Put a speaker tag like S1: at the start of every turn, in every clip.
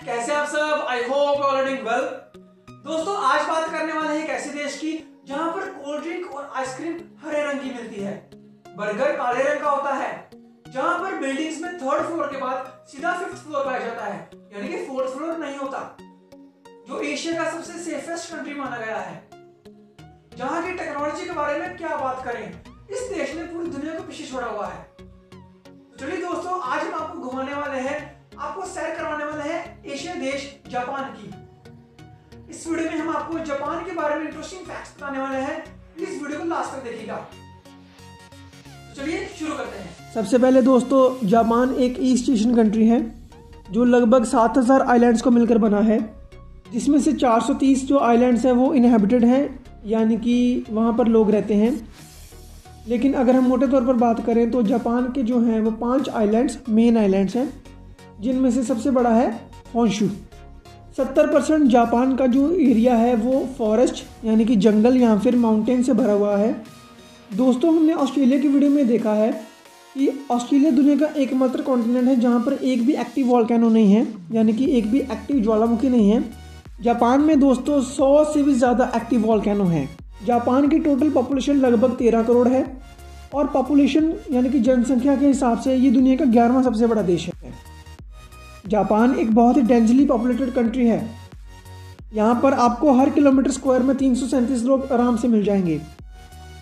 S1: कैसे आप सब? I hope you are doing well. दोस्तों, आज बात करने वाले हैं एक ऐसे देश की जहां पर कोल्ड ड्रिंक और आइसक्रीम हरे रंग की मिलती है, बर्गर काले रंग का होता है, जहां पर बिल्डिंग्स में थर्ड फ्लोर के बाद सीधा फिफ्थ फ्लोर पाया जाता है, यानी कि फोर्थ फ्लोर नहीं होता, जो एशिया का सबसे सेफेस्ट कंट्री माना गया है। जहां की टेक्नोलॉजी के बारे में क्या बात करें, इस देश ने पूरी दुनिया को पीछे छोड़ा हुआ है। तो चलिए दोस्तों, आज हम आपको घुमाने वाले हैं, आपको सैर करवाने वाले हैं एशिया देश जापान की। इस वीडियो में हम आपको जापान के बारे में इंटरेस्टिंग फैक्ट्स बताने वाले हैं। प्लीज वीडियो को लास्ट तक देखिएगा। तो चलिए शुरू करते हैं।
S2: सबसे पहले दोस्तों, जापान एक ईस्ट एशियन कंट्री है जो लगभग 7000 आइलैंड्स को मिलकर बना है, जिसमें से 430 जो आइलैंड्स हैं वो इनहेबिटेड हैं, यानी कि वहाँ पर लोग रहते हैं। लेकिन अगर हम मोटे तौर पर बात करें तो जापान के जो हैं वो 5 आइलैंड्स मेन आइलैंड्स हैं, जिनमें से सबसे बड़ा है होंशु। 70% जापान का जो एरिया है वो फॉरेस्ट यानी कि जंगल या फिर माउंटेन से भरा हुआ है। दोस्तों, हमने ऑस्ट्रेलिया की वीडियो में देखा है कि ऑस्ट्रेलिया दुनिया का एकमात्र कॉन्टिनेंट है जहाँ पर एक भी एक्टिव वॉल्केनो नहीं है, यानी कि एक भी एक्टिव ज्वालामुखी नहीं है। जापान में दोस्तों 100 से भी ज़्यादा एक्टिव वॉल्केनो हैं। जापान की टोटल पॉपुलेशन लगभग 13 करोड़ है और पॉपुलेशन यानी कि जनसंख्या के हिसाब से ये दुनिया का 11वां सबसे बड़ा देश है। जापान एक बहुत ही डेंसली पॉपुलेटेड कंट्री है। यहाँ पर आपको हर किलोमीटर स्क्वायर में 337 लोग आराम से मिल जाएंगे।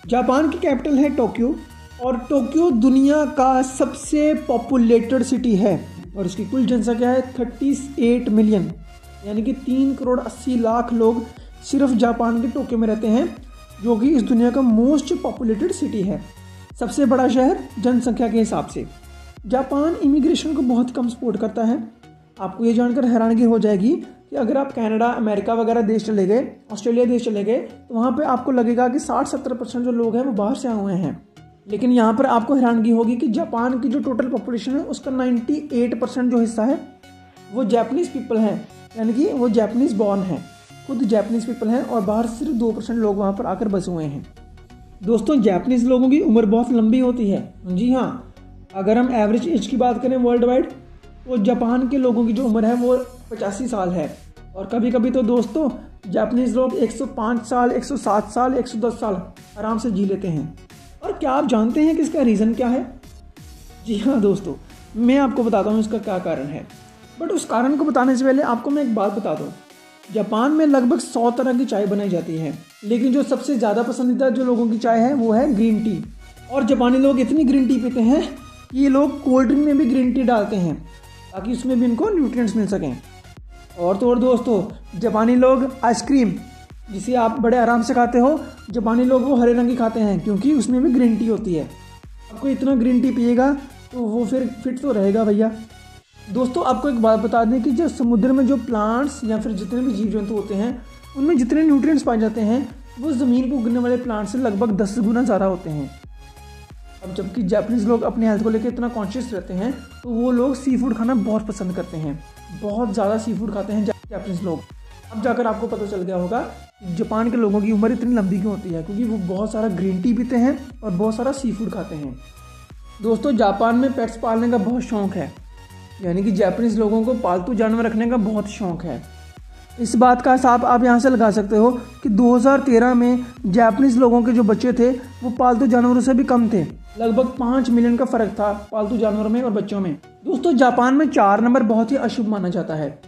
S2: जापान की कैपिटल है टोक्यो, और टोक्यो दुनिया का सबसे पॉपुलेटेड सिटी है और इसकी कुल जनसंख्या है 38 मिलियन, यानी कि 3 करोड़ 80 लाख लोग सिर्फ जापान के टोक्यो में रहते हैं, जो कि इस दुनिया का मोस्ट पॉपुलेटेड सिटी है, सबसे बड़ा शहर जनसंख्या के हिसाब से। जापान इमिग्रेशन को बहुत कम सपोर्ट करता है। आपको ये जानकर हैरानगी हो जाएगी कि अगर आप कनाडा, अमेरिका वगैरह देश चले गए, ऑस्ट्रेलिया देश चले गए, तो वहाँ पे आपको लगेगा कि 60-70% जो लोग हैं वो बाहर से आए हुए हैं। लेकिन यहाँ पर आपको हैरानगी होगी कि जापान की जो टोटल पॉपुलेशन है उसका 98% जो हिस्सा है वो जैपनीज़ पीपल हैं, यानी कि वो जैपनीज़ बॉर्न हैं, खुद जैपनीज़ पीपल हैं, और बाहर सिर्फ 2% लोग वहाँ पर आकर बसे हुए हैं। दोस्तों, जैपनीज़ लोगों की उम्र बहुत लंबी होती है। जी हाँ, अगर हम एवरेज एज की बात करें वर्ल्ड वाइड, तो जापान के लोगों की जो उम्र है वो 85 साल है, और कभी कभी तो दोस्तों जापानीज़ लोग 105 साल, 107 साल, 110 साल आराम से जी लेते हैं। और क्या आप जानते हैं कि इसका रीज़न क्या है? जी हाँ दोस्तों, मैं आपको बताता हूँ इसका क्या कारण है। बट उस कारण को बताने से पहले आपको मैं एक बात बता दूँ। जापान में लगभग 100 तरह की चाय बनाई जाती है, लेकिन जो सबसे ज़्यादा पसंदीदा जो लोगों की चाय है वो है ग्रीन टी। और जापानी लोग इतनी ग्रीन टी पीते हैं कि ये लोग कोल्ड ड्रिंक में भी ग्रीन टी डालते हैं ताकि उसमें भी इनको न्यूट्रिएंट्स मिल सकें। और तो और दोस्तों, जापानी लोग आइसक्रीम, जिसे आप बड़े आराम से खाते हो, जापानी लोग वो हरे रंग की खाते हैं क्योंकि उसमें भी ग्रीन टी होती है। आपको इतना ग्रीन टी पिएगा तो वो फिर फिट तो रहेगा भैया। दोस्तों, आपको एक बात बता दें कि जो समुद्र में जो प्लांट्स या फिर जितने भी जीव जंतु होते हैं उनमें जितने न्यूट्रिएंट्स पाए जाते हैं वो ज़मीन पर उगने वाले प्लांट से लगभग 10 गुना ज़्यादा होते हैं। अब जबकि जापानीज़ लोग अपने हेल्थ को लेकर इतना कॉन्शियस रहते हैं तो वो लोग सी फूड खाना बहुत पसंद करते हैं, बहुत ज़्यादा सी फूड खाते हैं जापानीज़ लोग। अब जाकर आपको पता चल गया होगा कि जापान के लोगों की उम्र इतनी लंबी क्यों होती है, क्योंकि वो बहुत सारा ग्रीन टी पीते हैं और बहुत सारा सी फूड खाते हैं। दोस्तों, जापान में पेट्स पालने का बहुत शौक़ है, यानी कि जापानीज़ लोगों को पालतू जानवर रखने का बहुत शौक़ है। इस बात का हिसाब आप यहाँ से लगा सकते हो कि 2013 में जापानीज़ लोगों के जो बच्चे थे वो पालतू जानवरों से भी कम थे। लगभग 5 मिलियन का फ़र्क था पालतू जानवरों में और बच्चों में। दोस्तों, जापान में 4 नंबर बहुत ही अशुभ माना जाता है।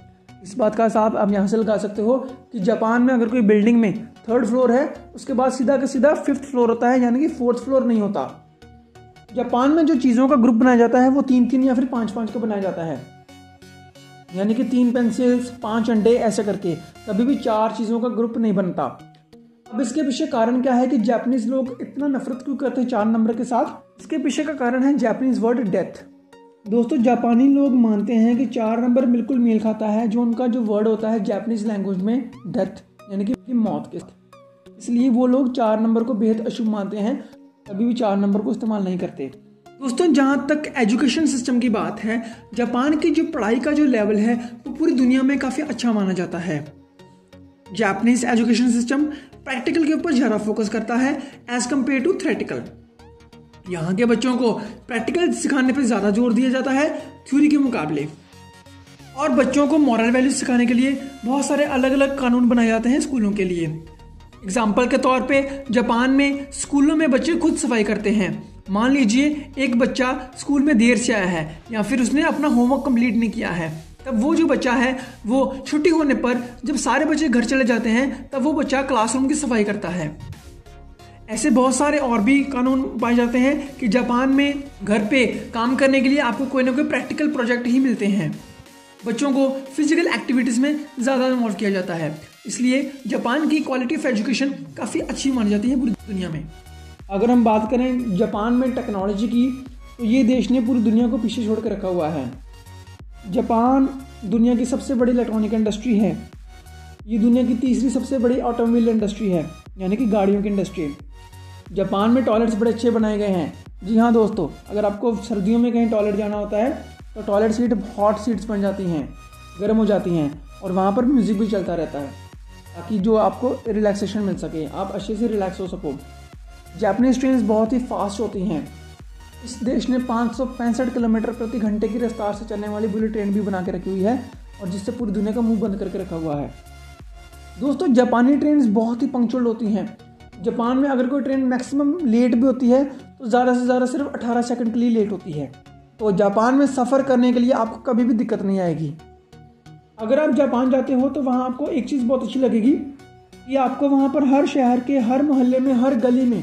S2: इस बात का हिसाब आप यहाँ से लगा सकते हो कि जापान में अगर कोई बिल्डिंग में 3rd फ्लोर है, उसके बाद सीधा का सीधा 5th फ्लोर होता है, यानी कि 4th फ्लोर नहीं होता। जापान में जो चीज़ों का ग्रुप बनाया जाता है वो 3-3 या फिर 5-5 का बनाया जाता है, यानी कि 3 पेंसिल्स, 5 अंडे, ऐसे करके। कभी भी 4 चीज़ों का ग्रुप नहीं बनता। अब इसके पीछे कारण क्या है कि जापानीज़ लोग इतना नफरत क्यों करते हैं 4 नंबर के साथ? इसके पीछे का कारण है जापानीज़ वर्ड डेथ। दोस्तों, जापानी लोग मानते हैं कि 4 नंबर बिल्कुल मेल खाता है जो उनका जो वर्ड होता है जापानीज़ लैंग्वेज में डेथ, यानी कि मौत के। इसलिए वो लोग 4 नंबर को बेहद अशुभ मानते हैं, कभी भी 4 नंबर को इस्तेमाल नहीं करते। दोस्तों, जहाँ तक एजुकेशन सिस्टम की बात है, जापान की जो पढ़ाई का जो लेवल है वो पूरी दुनिया में काफ़ी अच्छा माना जाता है। जापानीज एजुकेशन सिस्टम प्रैक्टिकल के ऊपर ज़्यादा फोकस करता है एज कम्पेयर टू थ्योरेटिकल। यहाँ के बच्चों को प्रैक्टिकल सिखाने पर ज़्यादा जोर दिया जाता है थ्योरी के मुकाबले। और बच्चों को मॉरल वैल्यूज सिखाने के लिए बहुत सारे अलग अलग कानून बनाए जाते हैं स्कूलों के लिए। एग्जाम्पल के तौर पे जापान में स्कूलों में बच्चे खुद सफाई करते हैं। मान लीजिए एक बच्चा स्कूल में देर से आया है या फिर उसने अपना होमवर्क कंप्लीट नहीं किया है, तब वो जो बच्चा है वो छुट्टी होने पर जब सारे बच्चे घर चले जाते हैं तब वो बच्चा क्लासरूम की सफाई करता है। ऐसे बहुत सारे और भी कानून पाए जाते हैं कि जापान में घर पे काम करने के लिए आपको कोई ना कोई प्रैक्टिकल प्रोजेक्ट ही मिलते हैं। बच्चों को फिजिकल एक्टिविटीज़ में ज़्यादा इन्वॉल्व किया जाता है, इसलिए जापान की क्वालिटी ऑफ एजुकेशन काफ़ी अच्छी मानी जाती है पूरी दुनिया में। अगर हम बात करें जापान में टेक्नोलॉजी की, तो ये देश ने पूरी दुनिया को पीछे छोड़ कर रखा हुआ है। जापान दुनिया की सबसे बड़ी इलेक्ट्रॉनिक इंडस्ट्री है। ये दुनिया की तीसरी सबसे बड़ी ऑटोमोबाइल इंडस्ट्री है, यानी कि गाड़ियों की इंडस्ट्री। जापान में टॉयलेट्स बड़े अच्छे बनाए गए हैं। जी हाँ दोस्तों, अगर आपको सर्दियों में कहीं टॉयलेट जाना होता है तो टॉयलेट सीट हॉट सीट्स बन जाती हैं, गर्म हो जाती हैं, और वहाँ पर म्यूज़िक भी चलता रहता है ताकि जो आपको रिलैक्सेशन मिल सके, आप अच्छे से रिलैक्स हो सको। जापानीज़ ट्रेन्स बहुत ही फास्ट होती हैं। इस देश ने 565 किलोमीटर प्रति घंटे की रफ्तार से चलने वाली बुलेट ट्रेन भी बना के रखी हुई है, और जिससे पूरी दुनिया का मुंह बंद करके रखा हुआ है। दोस्तों, जापानी ट्रेन्स बहुत ही पंक्चुअल होती हैं। जापान में अगर कोई ट्रेन मैक्सिमम लेट भी होती है तो ज़्यादा से ज़्यादा सिर्फ 18 सेकंड के लिए लेट होती है। तो जापान में सफ़र करने के लिए आपको कभी भी दिक्कत नहीं आएगी। अगर आप जापान जाते हो तो वहाँ आपको एक चीज़ बहुत अच्छी लगेगी कि आपको वहाँ पर हर शहर के हर मोहल्ले में, हर गली में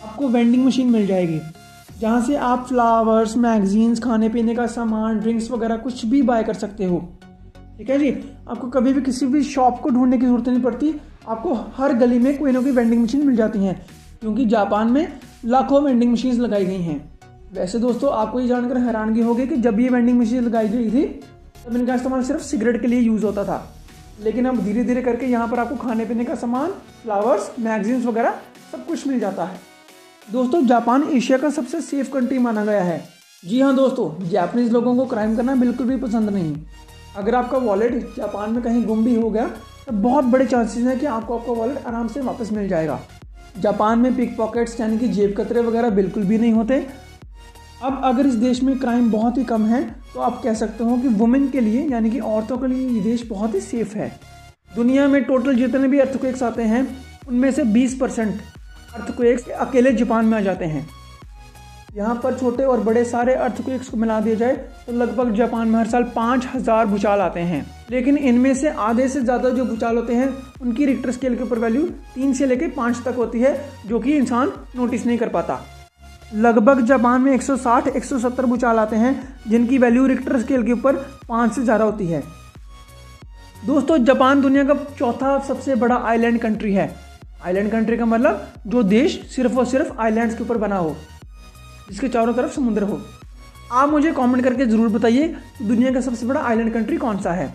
S2: आपको वेंडिंग मशीन मिल जाएगी, जहाँ से आप फ्लावर्स, मैगजीन्स, खाने पीने का सामान, ड्रिंक्स वगैरह कुछ भी बाय कर सकते हो। ठीक है जी, आपको कभी भी किसी भी शॉप को ढूंढने की ज़रूरत नहीं पड़ती, आपको हर गली में कोई ना कोई वेंडिंग मशीन मिल जाती हैं, क्योंकि जापान में लाखों वेंडिंग मशीन्स लगाई गई हैं। वैसे दोस्तों, आपको ये जानकर हैरानगी होगी कि जब ये वेंडिंग मशीन लगाई गई थी तब इनका इस्तेमाल सिर्फ सिगरेट के लिए यूज़ होता था, लेकिन अब धीरे धीरे करके यहाँ पर आपको खाने पीने का सामान, फ्लावर्स, मैगजीन्स वगैरह सब कुछ मिल जाता है। दोस्तों, जापान एशिया का सबसे सेफ कंट्री माना गया है। जी हाँ दोस्तों, जापानीज़ लोगों को क्राइम करना बिल्कुल भी पसंद नहीं। अगर आपका वॉलेट जापान में कहीं गुम भी हो गया तो बहुत बड़े चांसेस हैं कि आपको आपका वॉलेट आराम से वापस मिल जाएगा। जापान में पिक पॉकेट्स यानी कि जेब कतरे वगैरह बिल्कुल भी नहीं होते। अब अगर इस देश में क्राइम बहुत ही कम है तो आप कह सकते हो कि वुमेन के लिए यानी कि औरतों के लिए ये देश बहुत ही सेफ है। दुनिया में टोटल जितने भी अर्थक्वेक्स आते हैं उनमें से 20% अर्थक्वेक्स अकेले जापान में आ जाते हैं। यहाँ पर छोटे और बड़े सारे अर्थक्वेक्स को मिला दिया जाए तो लगभग जापान में हर साल 5000 भूचाल आते हैं, लेकिन इनमें से आधे से ज़्यादा जो भूचाल होते हैं उनकी रिक्टर स्केल के ऊपर वैल्यू 3 से लेकर 5 तक होती है, जो कि इंसान नोटिस नहीं कर पाता। लगभग जापान में 160-170 भूचाल आते हैं जिनकी वैल्यू रिक्टर स्केल के ऊपर 5 से ज़्यादा होती है। दोस्तों, जापान दुनिया का चौथा सबसे बड़ा आइलैंड कंट्री है। आइलैंड कंट्री का मतलब जो देश सिर्फ और सिर्फ आइलैंड्स के ऊपर बना हो, जिसके चारों तरफ समुद्र हो। आप मुझे कमेंट करके ज़रूर बताइए दुनिया का सबसे बड़ा आइलैंड कंट्री कौन सा है।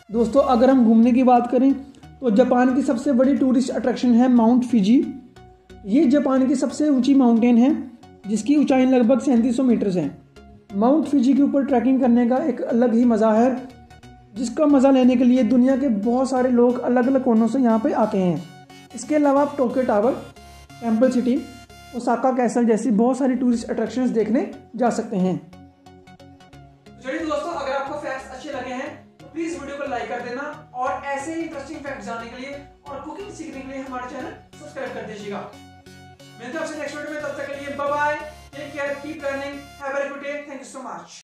S2: दोस्तों, अगर हम घूमने की बात करें तो जापान की सबसे बड़ी टूरिस्ट अट्रैक्शन है माउंट फिजी। ये जापान की सबसे ऊंची माउंटेन है जिसकी ऊंचाई लगभग 3700 मीटर्स है। माउंट फिजी के ऊपर ट्रैकिंग करने का एक अलग ही मज़ा है, जिसका मज़ा लेने के लिए दुनिया के बहुत सारे लोग अलग अलग कोनों से यहाँ पे आते हैं। इसके अलावा आप Tokyo tower, temple city, Osaka castle जैसी बहुत सारी टूरिस्ट अट्रैक्शंस देखने जा सकते हैं।
S1: चलिए दोस्तों, अगर आपको फैक्ट्स अच्छे लगे हैं तो प्लीज वीडियो को लाइक कर देना, और ऐसे ही इंटरेस्टिंग फैक्ट्स जानने के लिए और कुकिंग सीखने के लिए हमारे चैनल सब्सक्राइब कर दीजिएगा। मिलते हैं आपसे नेक्स्ट वीडियो में, तब तक के लिए bye bye, take care, keep learning, have a good day, thank you so much.